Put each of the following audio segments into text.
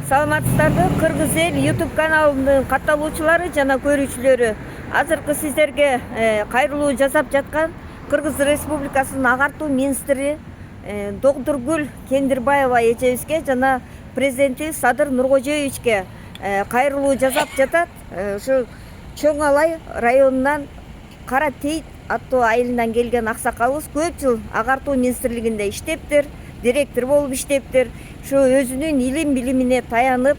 Саламатсыздарбы? Кыргыз эл YouTube каналынын катталуучулары жана көрүүчүлөрү. Азыркы сиздерге кайрылуу жасап жаткан Кыргыз Республикасынын агартуу министри Доктургүл Кендирбаева эжебизге жана президентибиз Садыр Нуркожоевичке кайрылуу жасап жатат. Ушу Чоң Алай районунан Кара Тейит аттуу айылынан келген аксакалыбыз көп жыл агартуу министрлигинде иштептир, директор болуп иштептир. Şu özünün ilim bilimine tayanıp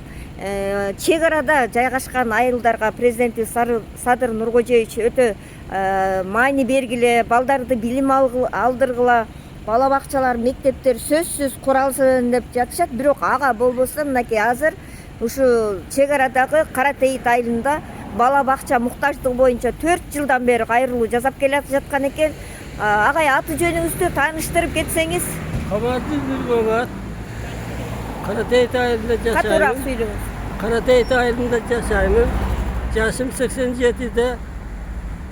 чек арада жайгашкан айылдарга президенти Садыр Нуркожоевич өтө маани бергиле, балдарды билим алдыргыла, бала бакчалар, мектептер сөзсүз куралсын деп жатышат. Бирок ага болбосо мынакей азыр ушу чек арадагы Кара Тейит айылында бала бакча муктаждыгы боюнча 4 жылдан бери кайрылуу жасап келе жаткан экен. Агай, аты жөнүңүздү тааныштырып кетсеңиз. Kara Teyit ayında yaşayım. Kara Teyit ayında yaşayım. Yaşım 87'de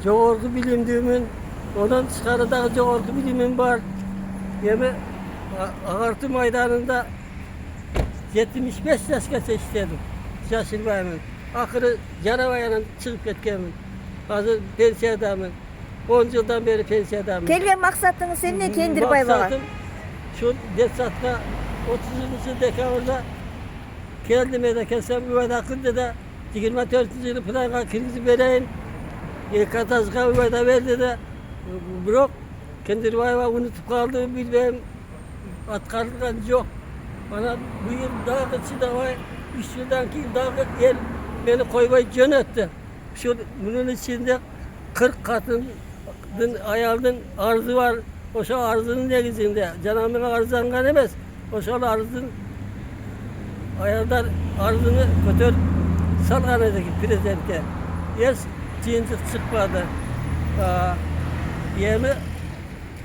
Jogorku bilimdiğimin, ondan çıkarıda jogorku bilimim var. Yeme Agartı Meydanı'nda 75 yaşgacha işledim. Yaşılmayımın. Ahırı Yaravayan'ın çıkıp ketkenmin. Hazır pensiyadamın. 10 yıldan beri pensiyadamın. Kelgen maksatınız emne Kendirbayeva'ga? Maksadım şu Detsatka 30. dekabrda geldim edekensem üveda kıldı da 24. yılı plana krizi vereyim. Katazga üveda verdi de bırak Kendirbayeva unutup kaldı bilmem atkarlıkan yok. Bana bu yıl daha kısa da var. 3 yıldan ki daha el beni koymayı yönetti. Bunun içinde 40 kadının ayağının arzı var. O şu arzının negizinde. Cenab-ı arzangan emez. O şu arzın ayağından arzını götür salganedeki prezidentke. Yes cincik çıkmadı. Yemi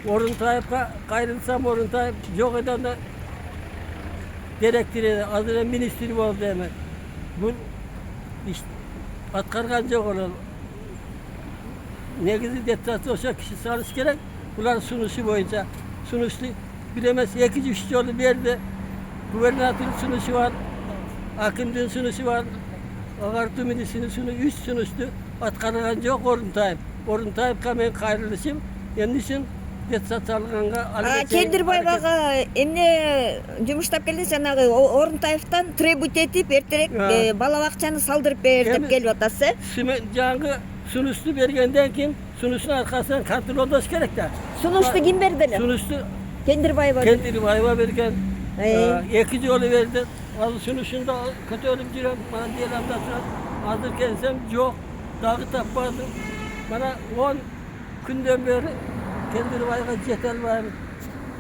Oruntaev'e kayrılsam Oruntaev yok eden de gerektirir. Adına ministri oldu hemen. Bu işte atkargan yok olan. Negizi detası olsa kişi sarış gerek. Bunlar sunuşu boyunca. Sunuşlu bilemez 2-3 yolu verdi. Gubernatörün sunuşu var. Hakimliğin sunuşu var. Agartı milisinin sunuşu 3 sunuştu. Atkargan yok Oruntaev. Oruntaev kamen kayrılışım. Endişin detası alganga. Kendirbayeva'ga emne жумуштап келди, жанагы Орунтаевтан требовать этип эртерээк бала бакчаны салдырып бер деп келип атасыз. Жаңы sunuşlu bergenden kim? Sunuşun arkasından kontrol gerek de. Sunuştu kim verdi? Sunuşlu Kendirbayeva. Kendirbayeva bergen. 2 yolu verdi. Az sunuşunda kötü ölüm diyorum. Bana diyelim de hazır gelsem yok. Dağı tapmadım. Bana 10 günden beri Kendirbayeva yeter var.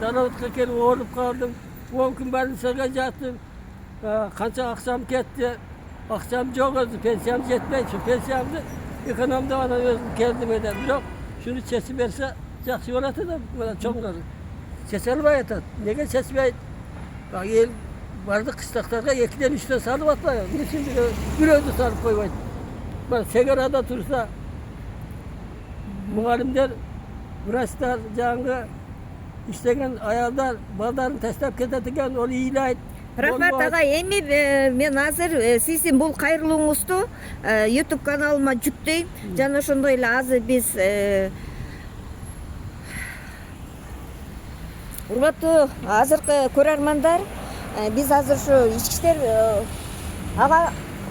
Danavutka kelip olup kaldım. 10 gün ben sana yattım. Kança akşam gitti. Akşam çok oldu. Pensiyam yetmedi. Şu pensiyamdı. Ekonomide bana özüm kendim eder. Yok, şunu sesi verse, yaxşı olatı da bana çok olur. Ses almayatı. Nege ses ver? Bak el vardı kıstaklarga 2'den 3'ten salıp atmayın. Şimdi bir ödü salıp koymayın. Bak Segara'da tursa, muhallimler, vraçlar, жаңғы işlegen ayarlar, baldarın teslep ketetiken onu iyilayın. Рахмат ага, эми мен азыр сиздин бул кайрылууңузду YouTube каналыма жүктөйм. Жана ошондой эле азыр биз урматтуу азыркы көрөрмандар, биз азыр ушу ички иштер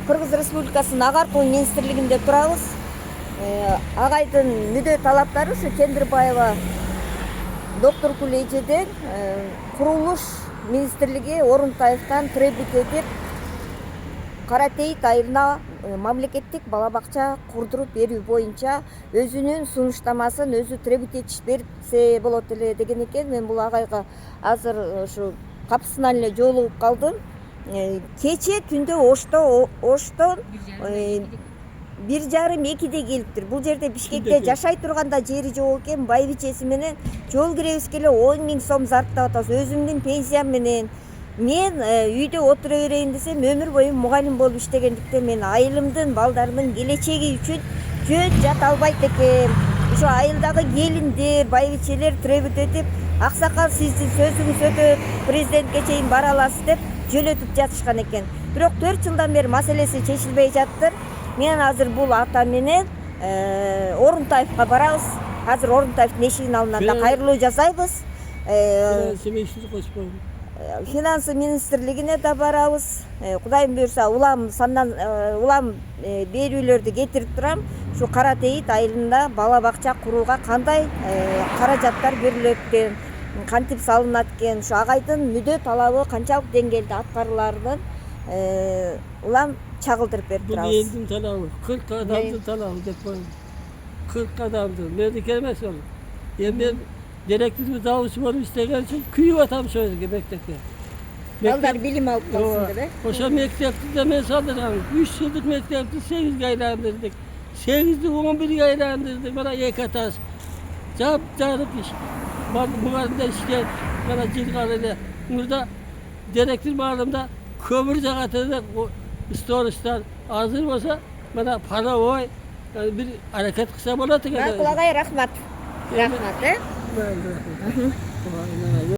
Кыргыз Республикасынын агартуу министрлигинде турабыз. Агайдын мүдө талаптары ушу Кендирбаева Доктургүл эжеден курулуш министрлиги Орунтаевтан требовать этип Кара Тейит айылына мамлекеттик бала бакча курдуруп берүү боюнча өзүнүн сунуштамасын өзү требовать этиш берсе болот эле деген экен. Мен бул агайга азыр ушу капысынан эле жолугуп калдым. Кече түндө Оштон 1:30-2'de келиптир. Бул жерде Бишкекте жашай турганда жери жок экен. Байбичеси менен жол киребизге эле 10 000 сом зарптап атабыз. Өзүмдүн пенсиям менен мен үйдө отура берейин десем, өмүр бою мугалим болуп иштегендиктен мен айылымдын, балдарымдын келечеги үчүн жөн жат албайт экен. Ошо айылдагы келиндер, байбичелер требовать этип, аксакал сиздин сөзүңүз өтөт, президентке чейин бара аласыз деп жөнөтүп жатышкан экен. Бирок 4 жылдан бeri маселеси чечилбей жаттыр. Мен азыр бул ата менен Орунтаевка барабыз. Азыр Орунтаевдин эшигин алдында кайрылуу жасайбыз. Финансы министрлигине да барабыз. Кудайым буюрса улам берүүлөрдү кетирип турам. Ушу кара тейит айылында бала бакча курууга кандай каражаттар берилет экен, кантип салынат экен, ушу агайдын мүдө талабы канчалык деңгээлде аткарыларын улам чагылдырып берип Bu турабыз. eldim talabı, 40 adamdı talabı dep koyun. 40 adamdı. Mevdi gelmez olur. Ben direktörümüz davuşum olup istegen için küyü atam söyledi mektepte. Балдар билим алып калсын деп. Oşa mektepti de men saldırdım. 3 yıllık mektepti 8 gaylandırdık. 8'de 11 gaylandırdık. Bana yekatas. Canıp iş. Muharremde işte bana cilgalıyla. Burada direktör mağazımda kömür cakatında store'dan hazır olsa bana para oy. Yani bir hareket kısa bana tıkadı. Макул агай рахмат. Рахмат, Ben de.